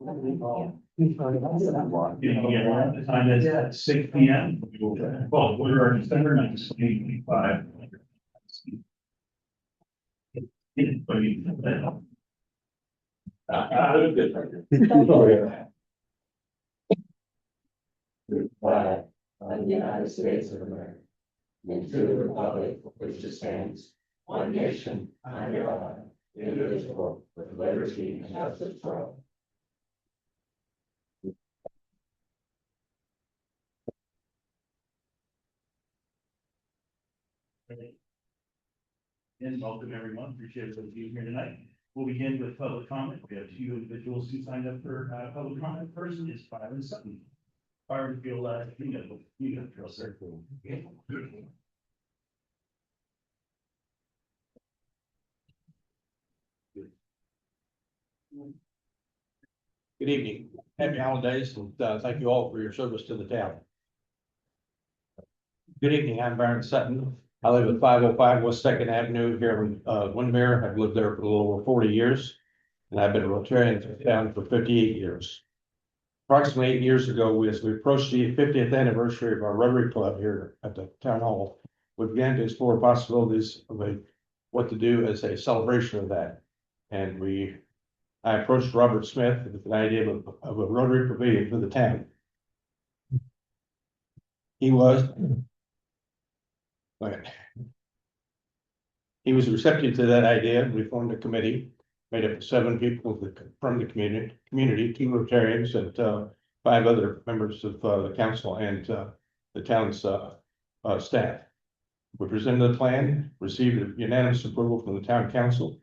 The time is at 6 p.m. Well, we're December 1985. Flag of the United States of America, and to the republic for which it stands, one nation, under God, indivisible, with liberty and justice for all. And welcome everyone. Appreciate everybody being here tonight. We'll begin with public comment. We have two individuals who signed up for public comment. First is Byron Sutton. Byron, feel you know, feel sir. Good evening. Happy holidays, and thank you all for your service to the town. Good evening. I'm Byron Sutton. I live at 505 West Second Avenue here in Windermere. I've lived there for a little over 40 years, and I've been a Rotarian to the town for 58 years. Approximately 8 years ago, as we approached the 50th anniversary of our Rotary Club here at the town hall, we began to explore possibilities of what to do as a celebration of that. And I approached Robert Smith with an idea of a Rotary Pavilion for the town. He was receptive to that idea. We formed a committee made up of 7 people from the community, 2 Rotarians, and 5 other members of the council and the town's staff. We presented the plan, received unanimous approval from the town council.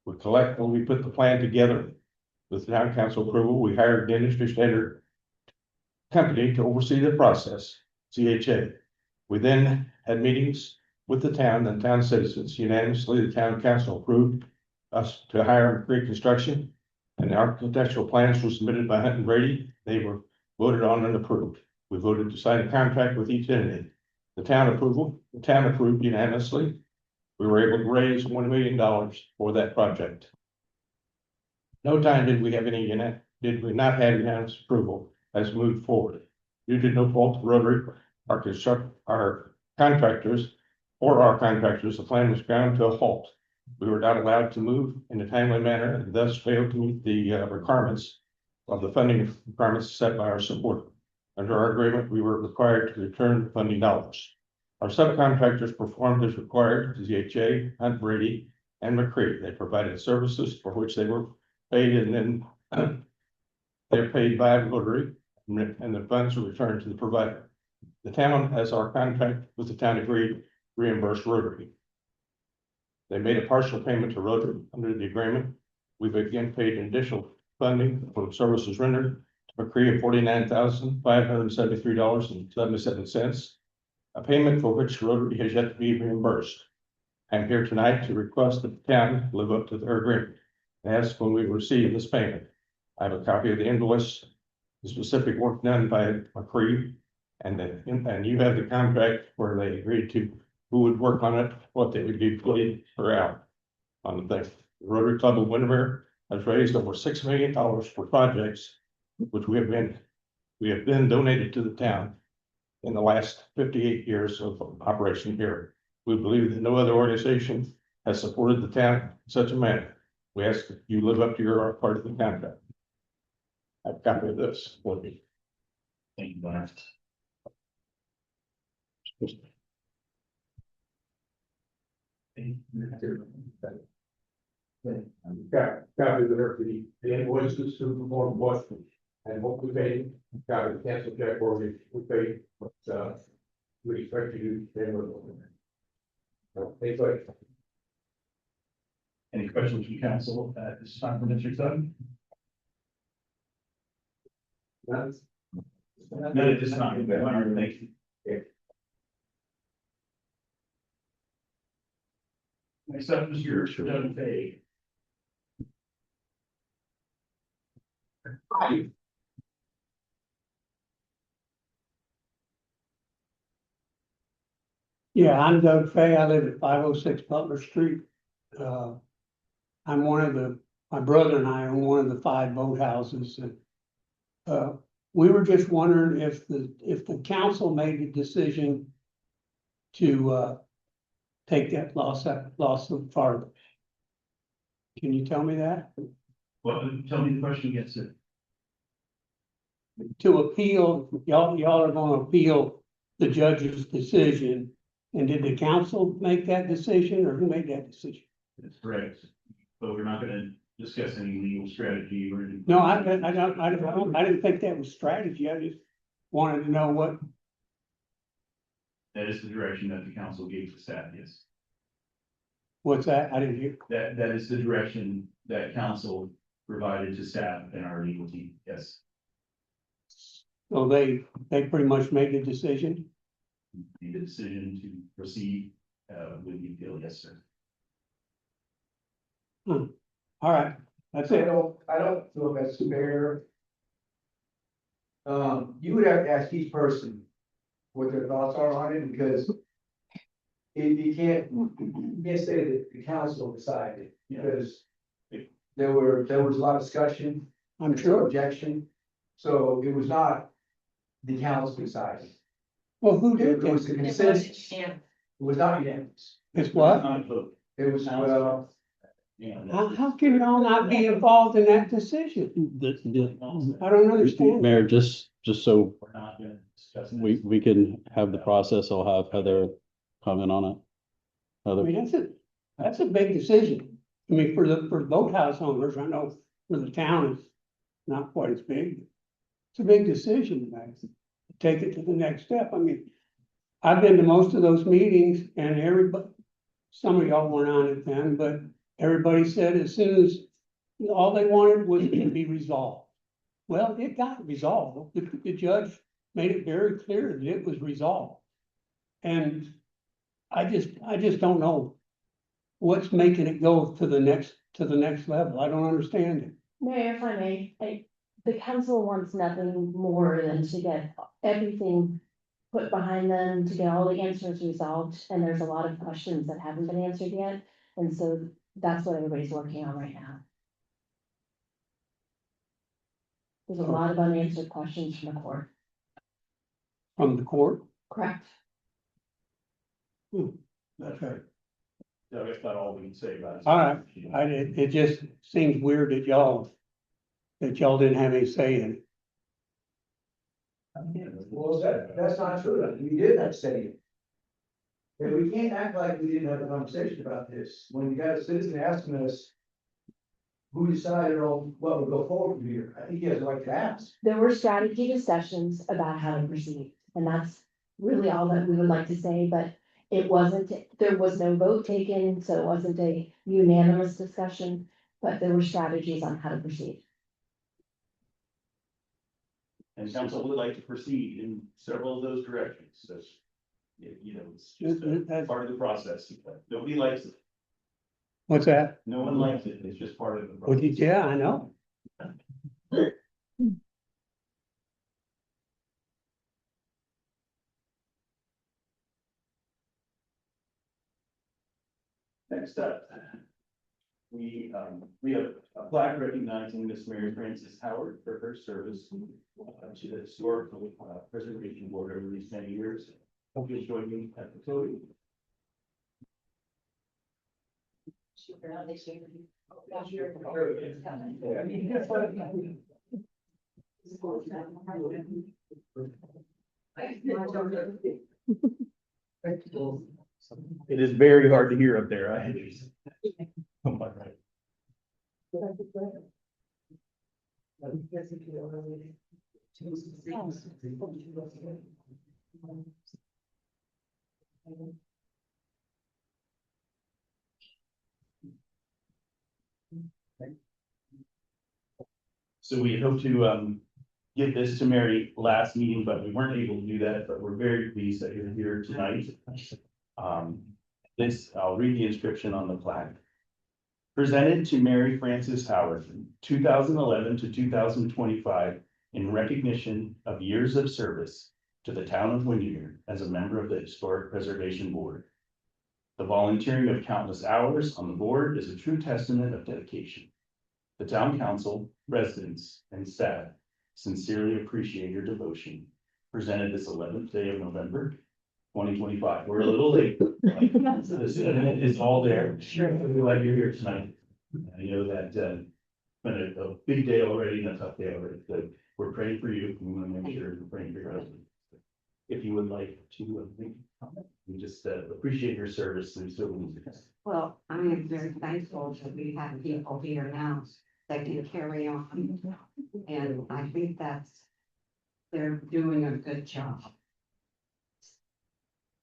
We put the plan together with the town council approval. We hired an industry standard company to oversee the process, CHA. We then had meetings with the town and town citizens. Unanimously, the town council approved us to hire pre-construction, and the architectural plans were submitted by Hunt and Brady. They were voted on and approved. We voted to sign a contract with each entity. The town approved unanimously. We were able to raise $1 million for that project. No time did we not have unanimous approval as we moved forward. Due to no fault of Rotary, our contractors, the plan was ground to a halt. We were not allowed to move in a timely manner and thus failed to meet the requirements of the funding requirements set by our supporter. Under our agreement, we were required to return funding dollars. Our subcontractors performed as required to ZHA, Hunt Brady, and McCree. They provided services for which they were paid, and then they're paid by Rotary, and the funds were returned to the provider. The town, as our contract with the town agreed, reimbursed Rotary. They made a partial payment to Rotary under the agreement. We've again paid additional funding for services rendered to McCree of $49,573.77. A payment for which Rotary has yet to be reimbursed. I'm here tonight to request that the town live up to their agreement. Ask when we receive this payment. I have a copy of the invoice, the specific work done by McCree, and you have the contract where they agreed to who would work on it, what they would be paid per hour on the thing. The Rotary Club of Windermere has raised over $6 million for projects, which we have been donated to the town in the last 58 years of operation here. We believe that no other organization has supported the town in such a manner. We ask that you live up to your part of the contract. I've got of this for me. Thank you, Byron. Copy the invoices to perform what and what we paid. Copy the cancel check where we paid what we expect you to do. Any questions from council at this time for Mr. Sutton? None. Not at this time. Byron, thank you. Next up is your Doug Fay. Yeah, I'm Doug Fay. I live at 506 Butler Street. I'm one of the my brother and I own one of the 5 boathouses, and we were just wondering if the council made a decision to take that loss of farther. Can you tell me that? Well, tell me the question again, sir. To appeal, y'all are gonna appeal the judge's decision, and did the council make that decision, or who made that decision? That's correct. But we're not gonna discuss any legal strategy or anything. No, I didn't think that was strategy, I just wanted to know what, That is the direction that the council gave to staff, yes. what's that, I didn't hear. That is the direction that council provided to staff and our legal team, yes. So they pretty much made the decision. Made the decision to proceed with the appeal, yes, sir. All right, that's I it. don't feel that's fair. You would have to ask each person what their thoughts are on it, because you can't say that the council decided, because there was a lot of discussion. I'm sure. Objection, so it was not the council deciding. Well, who It did was a that? consensus. It was not unanimous. It's what? Not vote. It was, Yeah. How can y'all not be involved in that decision? I don't understand. Mayor, just so We're not gonna discuss. we can have the process, I'll have Heather comment on it. I Heather, mean, that's a big decision. I mean, for boathouse owners, I know for the town, it's not quite as big. It's a big decision, guys, to take it to the next step. I mean, I've been to most of those meetings, and everybody, some of y'all weren't on it then, but everybody said as soon as, all they wanted was it to be resolved. Well, it got resolved. The judge made it very clear that it was resolved. And I just don't know what's making it go to the next level. I don't understand it. Mayor, if I may, the council wants nothing more than to get everything put behind them, to get all the answers resolved, and there's a lot of questions that haven't been answered yet, and so that's what everybody's working on right now. There's a lot of unanswered questions from the court. From the court. Correct. That's right. So that's about all we can say about it. All right. It just seems weird that y'all didn't have any say in it. well, that's not true. We did have say. And we can't act like we didn't have a conversation about this. When you got a citizen asking us who decided on what would go forward from here, I think he has a right to ask. There were strategy discussions about how to proceed, and that's really all that we would like to say, but it wasn't, there was no vote taken, so it wasn't a unanimous discussion, but there were strategies on how to proceed. And council would like to proceed in several of those directions, so. You know, it's just part of the process. Nobody likes it. What's that? No one likes it. It's just part of the Well, process. yeah, I know. Next up, we have a plaque recognizing Miss Mary Frances Howard for her service to the Historical Preservation Board over these many years. Hope you'll join me at the podium. It is very hard to hear up there. I oh my God. So we hope to give this to Mary last meeting, but we weren't able to do that, but we're very pleased that you're here tonight. I'll read the inscription on the plaque. Presented to Mary Frances Howard, 2011 to 2025, in recognition of years of service to the town of Windermere as a member of the Historic Preservation Board. The volunteering of countless hours on the board is a true testament of dedication. The town council, residents, and staff sincerely appreciate your devotion. Presented this 11th day of November, 2025. We're a little late. So this is all there. Sure. I feel like you're here tonight. I know that, it's been a big day already and a tough day already, but we're praying for you. We want to make sure we're praying for your husband. If you would like to, make a comment, we just, appreciate your service through so many years. Well, I am very thankful that we have people here now that can carry on. And I think they're doing a good job.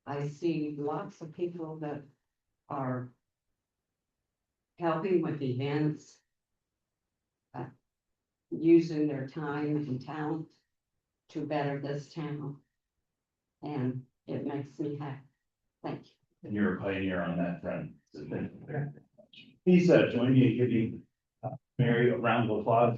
I see lots of people that are helping with events, using their time and talent to better this town. And it makes me happy. Thank you. And you're a pioneer on that front. So thank you very much. Please, join me in giving Mary a round of applause.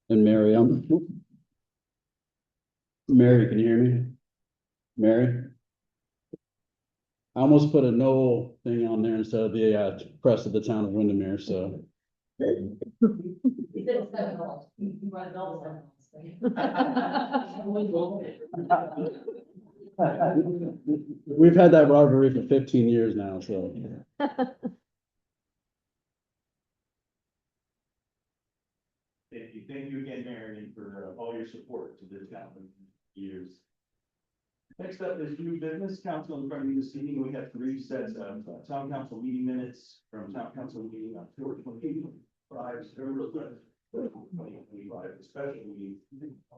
And Mary, Mary, can you hear me? Mary? I almost put a no thing on there instead of the press of the town of Windermere, so. We've had that rivalry for 15 years now, so. Thank you again, Marion, for all your support to this town in years. Next up is new business council in front of you this evening. We have 3 sets of town council meeting minutes from town council meeting on October 25, November 2025, special meeting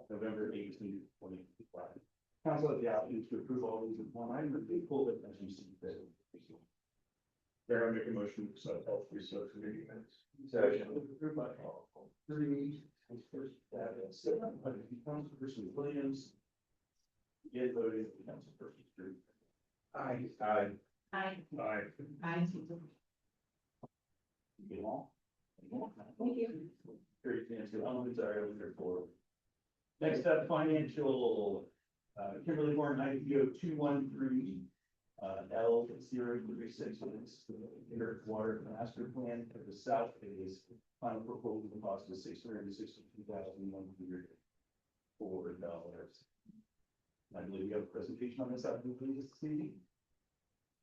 November 18, 2025. Council has the option to approve all these in one item, but they pull it as you see fit. There, I make a motion to accept all 3 sets of meeting minutes. Approved by all 3. First, Councilperson Williams. Get voted, Councilperson Street. Aye. Aye. Aye. Aye. Aye. Get them all? Thank you. Great, Nancy, I'm sorry, I was there for. Next up, financial, Kimberly Warren, IPO 213. L 036, Inert Water Master Plan for the South Phase. Final proposal cost is $662,104. I believe we have a presentation on this, I believe this evening.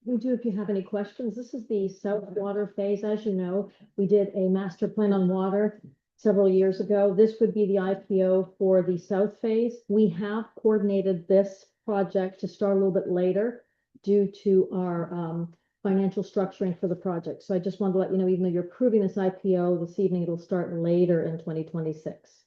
We do, if you have any questions. This is the South Water Phase. As you know, we did a master plan on water several years ago. This would be the IPO for the South Phase. We have coordinated this project to start a little bit later due to our financial structuring for the project. So I just wanted to let you know, even though you're approving this IPO this evening, it'll start later in 2026.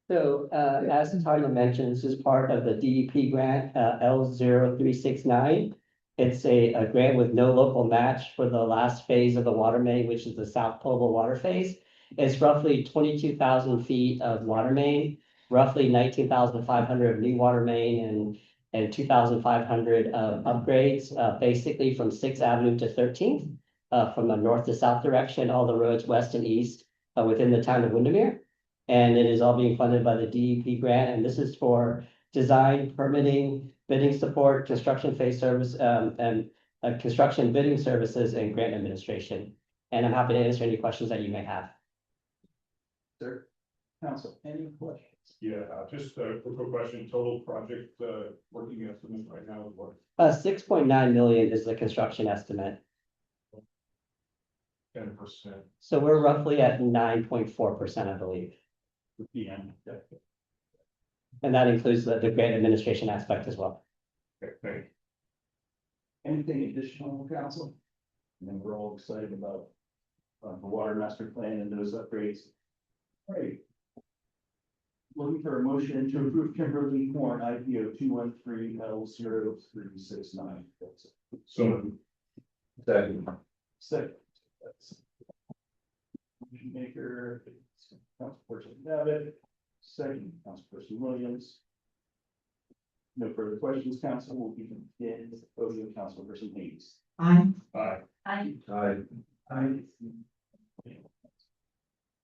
So, as Tyler mentioned, this is part of the DEP grant, L0369. It's a grant with no local match for the last phase of the water main, which is the South Potable Water Phase. It's roughly 22,000 feet of water main, roughly 19,500 of new water main and 2,500 of upgrades, basically from 6th Avenue to 13th, from the north to south direction, all the roads west and east within the town of Windermere. And it is all being funded by the DEP grant, and this is for design, permitting, bidding support, construction phase service, and construction bidding services and grant administration. And I'm happy to answer any questions that you may have. Sir, council, any questions? Yeah, just a quick question, total project, working estimate right now is what? 6.9 million is the construction estimate. 10%. So we're roughly at 9.4%, I believe. Yeah. And that includes the grant administration aspect as well. Okay, thank you. Anything additional, council? And then we're all excited about the water master plan and those upgrades. All right. Looking for a motion to approve Kimberly Corn IPO 213 L0369. So, Second. Maker, Councilperson Babbitt, second, Councilperson Williams. No further questions, council will begin with the podium, Councilperson Hayes. Aye. Aye. Aye.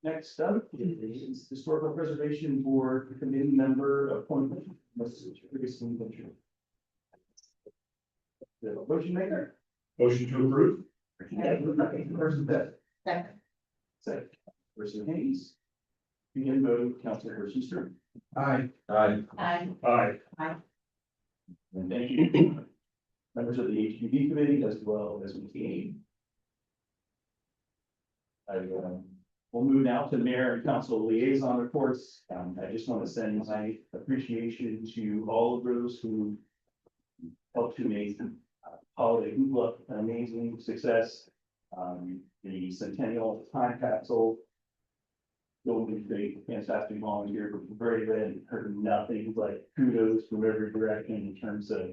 Next up is Historical Preservation Board Committee Member Appointment. Mrs. Previously mentioned. The motion maker. Motion to approve? Person that. Second. Second, Person Hayes. Begin voting, Councilperson Stern. Aye. Aye. Aye. And thank you. Members of the HPV committee as well as with the we'll move now to mayor and council liaison reports. I just want to send my appreciation to all of those who helped to make holiday hoopla an amazing success. The Centennial Time Capsule. Golden State, fantastic volunteer, but very good, heard nothing but kudos from every direction in terms of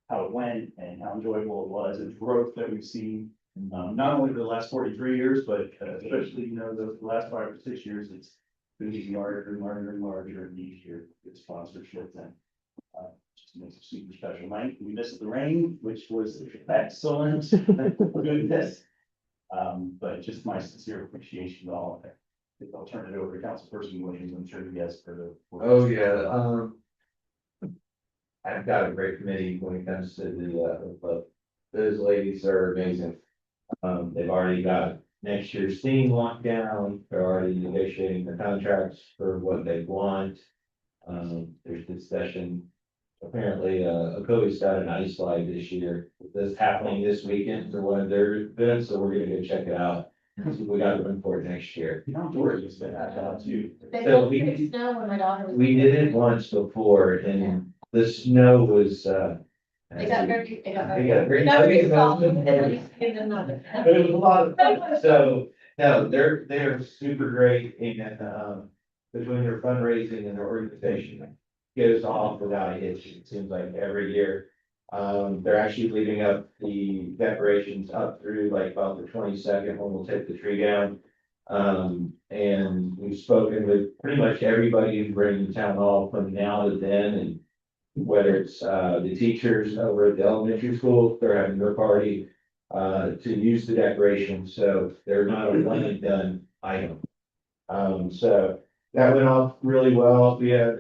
how it went and how enjoyable it was and growth that we've seen. Not only the last 43 years, but especially, the last 5 or 6 years, it's been getting larger and larger and larger each year. It's sponsorship and just makes a super special night. We missed the rain, which was excellent. Goodness. But just my sincere appreciation to all of it. I'll turn it over to Councilperson Williams. I'm sure you guys for the. Oh, yeah, I've got a great committee when it comes to the those ladies are amazing. They've already got next year's theme locked down, they're already negotiating the contracts for what they want. There's discussion, apparently, Okoe's got an ice slide this year, that's happening this weekend for one of their events, so we're gonna go check it out. We got to run for it next year. Dory used to have that too. So we, Snow when my daughter was. we did it once before and the snow was, It got very. It got very- soft, and at least get another. but it was a lot of fun. So, no, they're super great and, between their fundraising and their organization goes off without a hitch. It seems like every year. They're actually leaving up the decorations up through like about the 22nd when we'll take the tree down. And we've spoken with pretty much everybody who's bringing the town hall from now to then, and whether it's the teachers over at the elementary school, they're having their party to use the decorations, so they're not a one and done item. So that went off really well. We had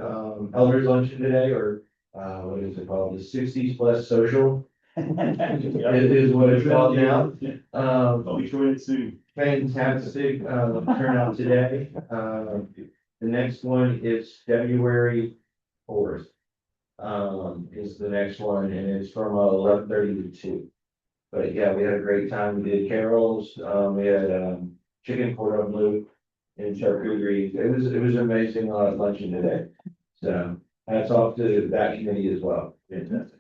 elders luncheon today, or what is it called? The 60s plus social. It is what it's called now. I'll be joining soon. Fantastic turnout today. The next one is February 4th. Is the next one, and it's from 11:30 to 2. But yeah, we had a great time. We did carols. We had chicken cordon bleu and charcuterie. It was amazing luncheon today. So hats off to that committee as well. Fantastic.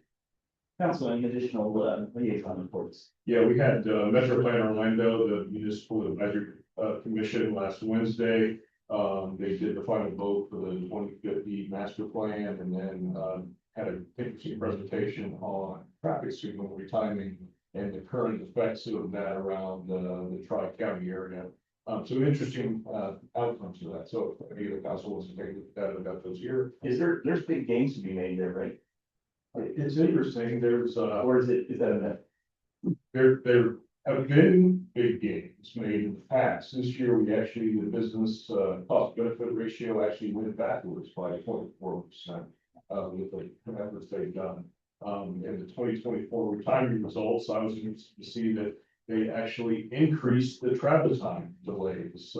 Council, any additional liaison reports? Yeah, we had Metro Plan Orlando, the Municipal Advisory Commission last Wednesday. They did the final vote for the 2050 master plan and then had an interesting presentation on traffic signal retiming and the current effects of that around the Tri-County area. So interesting outcomes to that. So if any of the council wants to take a look at that, I've got those here. There's big gains to be made there, right? It's interesting, there's Or is that a myth? there have been big gains made in the past. This year, we actually, the business cost benefit ratio actually went backwards by 0.4%. With the efforts they've done. In the 2024 retirement results, I was interested to see that they actually increased the travel time delays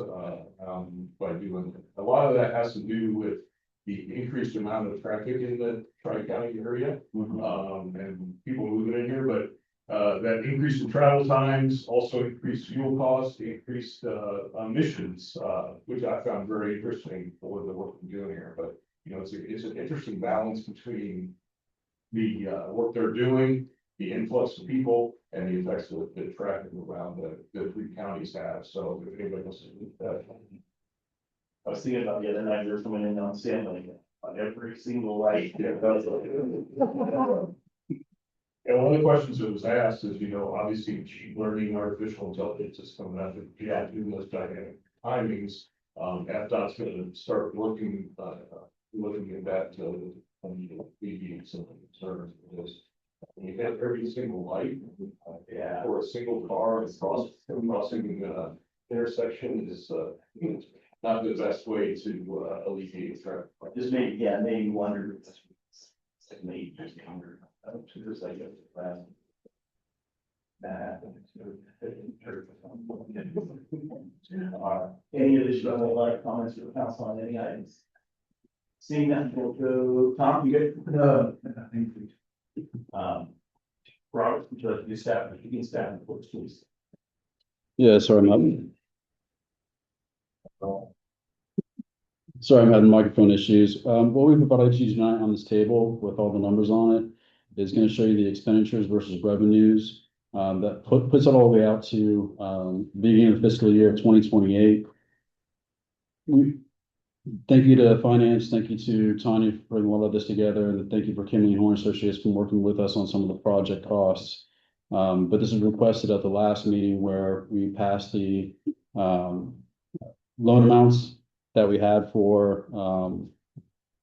by doing it. A lot of that has to do with the increased amount of traffic in the Tri-County area and people moving in here, but that increase in travel times also increased fuel costs, increased emissions, which I found very interesting for the work we're doing here. But it's an interesting balance between the work they're doing, the influx of people, and the effects of the traffic around the 3 counties have. So if anybody wants to look at that. I was thinking about the other night, they were coming in on Stanley on every single light. Yeah, that was And one of the questions that was asked is, obviously machine learning, artificial intelligence is coming out of, doing those dynamic timings. FDOT's gonna start looking at that, be some concerns with this. When you have every single light, or a single car crossing, intersection is, not the best way to, alleviate traffic. Just made me wonder. It's like maybe just younger. There's like a. Any additional comments from the council on any items? Seeing that, we'll go, Tom, you good? No, I think. Robert, would you like to do staff, you can staff reports, please. Yeah, sorry, I'm having microphone issues. What we provided to you tonight on this table with all the numbers on it is going to show you the expenditures versus revenues. That puts it all the way out to, beginning of the fiscal year 2028. Thank you to finance, thank you to Tanya for putting all of this together, and thank you for Kimley Horn Associates for working with us on some of the project costs. But this is requested at the last meeting where we passed the loan amounts that we had for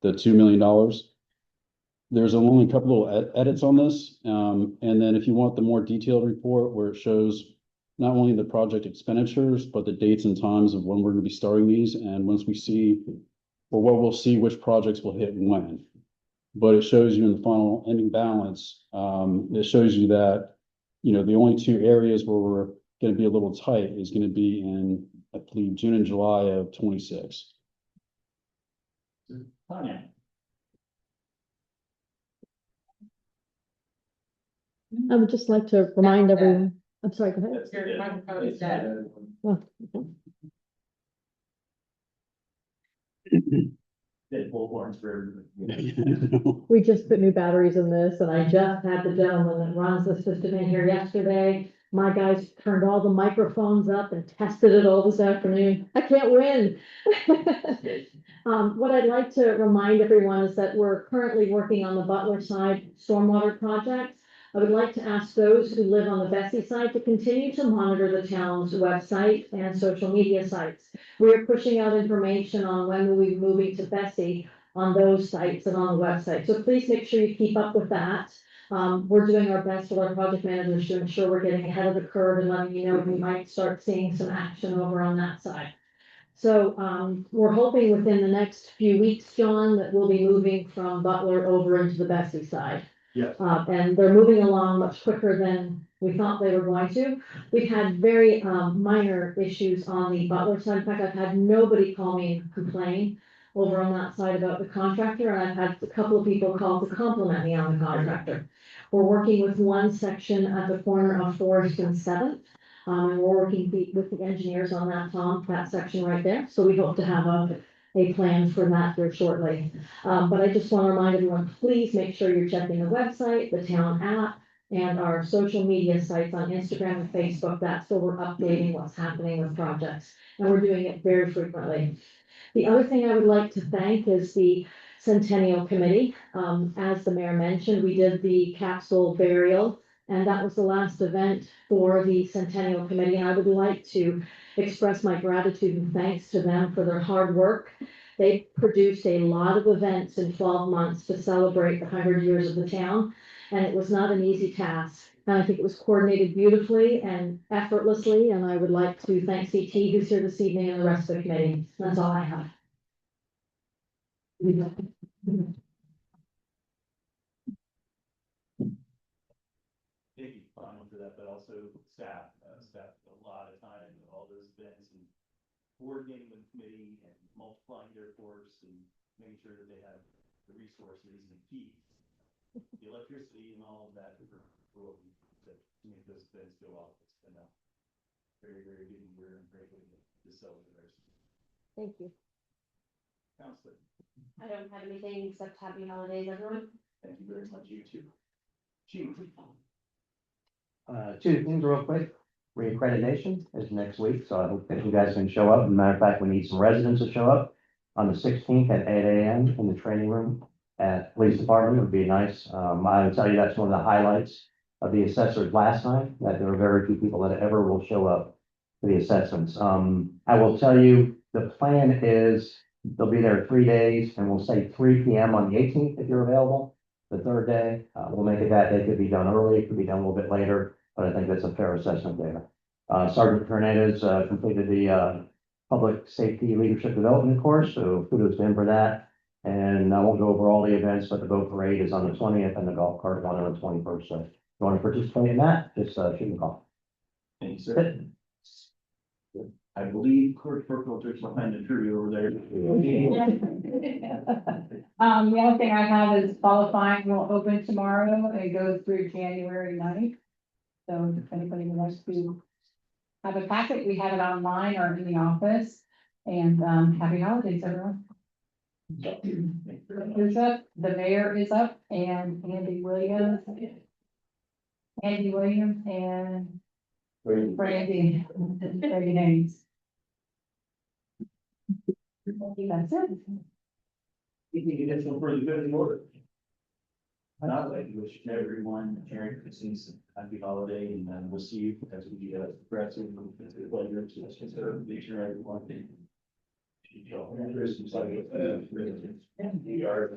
the $2 million. There's only a couple of edits on this. And then if you want the more detailed report where it shows not only the project expenditures, but the dates and times of when we're going to be starting these. And once we see, or what we'll see, which projects will hit when. But it shows you in the final ending balance, it shows you that, the only two areas where we're going to be a little tight is going to be in, I believe, June and July of 26. Tanya. I would just like to remind everyone, I'm sorry, go ahead. That's good. Oh, okay. That bullhorns for We just put new batteries in this, and I just had the gentleman that runs the system in here yesterday. My guys turned all the microphones up and tested it all this afternoon. I can't win. What I'd like to remind everyone is that we're currently working on the Butler side stormwater project. I would like to ask those who live on the Bessie side to continue to monitor the town's website and social media sites. We are pushing out information on when we'll be moving to Bessie on those sites and on the website. So please make sure you keep up with that. We're doing our best with our project managers to ensure we're getting ahead of the curve and letting you know we might start seeing some action over on that side. So we're hoping within the next few weeks, John, that we'll be moving from Butler over into the Bessie side. Yes. And they're moving along much quicker than we thought they were going to. We've had very minor issues on the Butler side. In fact, I've had nobody call me and complain over on that side about the contractor, and I've had a couple of people call to compliment me on the contractor. We're working with one section at the corner of Forest and 7th. And we're working with the engineers on that, Tom, that section right there. So we hope to have a plan for that here shortly. But I just want to remind everyone, please make sure you're checking the website, the town app, and our social media sites on Instagram and Facebook. That's where we're updating what's happening with projects. And we're doing it very frequently. The other thing I would like to thank is the Centennial Committee. As the mayor mentioned, we did the capsule burial, and that was the last event for the Centennial Committee. And I would like to express my gratitude and thanks to them for their hard work. They produced a lot of events in 12 months to celebrate the 100 years of the town, and it was not an easy task. And I think it was coordinated beautifully and effortlessly, and I would like to thank CT who's here this evening and the rest of the committee. That's all I have. Thank you, for that, but also staff, a lot of time, all those events and coordinating with the committee and multiplying their force and making sure that they have the resources and key, the electricity and all of that for what we, to make those events go off. It's been a very, very good year and great way to celebrate. Thank you. Counselor, I don't have anything except happy holidays, everyone. thank you very much, you too. Chief. Two things real quick. Reaccreditation is next week, so I hope that you guys can show up. As a matter of fact, we need some residents to show up on the 16th at 8 a.m. in the training room at police department would be nice. I would tell you that's one of the highlights of the assessors last time, that there are very few people that ever will show up for the assessments. I will tell you, the plan is they'll be there 3 days, and we'll say 3 p.m. on the 18th if you're available. The third day, we'll make it that day, could be done early, could be done a little bit later, but I think that's a fair assessment there. Sergeant Hernandez completed the public safety leadership development course, so kudos to him for that. And I won't go over all the events, but the boat parade is on the 20th and the golf cart one on the 21st. So if you want to participate in that, just shoot me a call. Thank you, sir. I believe Court filters behind the tree over there. The only thing I have is qualifying will open tomorrow. It goes through January 9th. So if anybody wants to have a packet, we have it online or in the office. And, happy holidays, everyone. Who's up? The mayor is up, and Andy Williams. And Brandy names. That's it. You can get some further good in order. I'd like to wish everyone Merry Christmas, happy holiday, and then we'll see you as we progress in the pleasure to consider make sure everyone. Christmas, we are.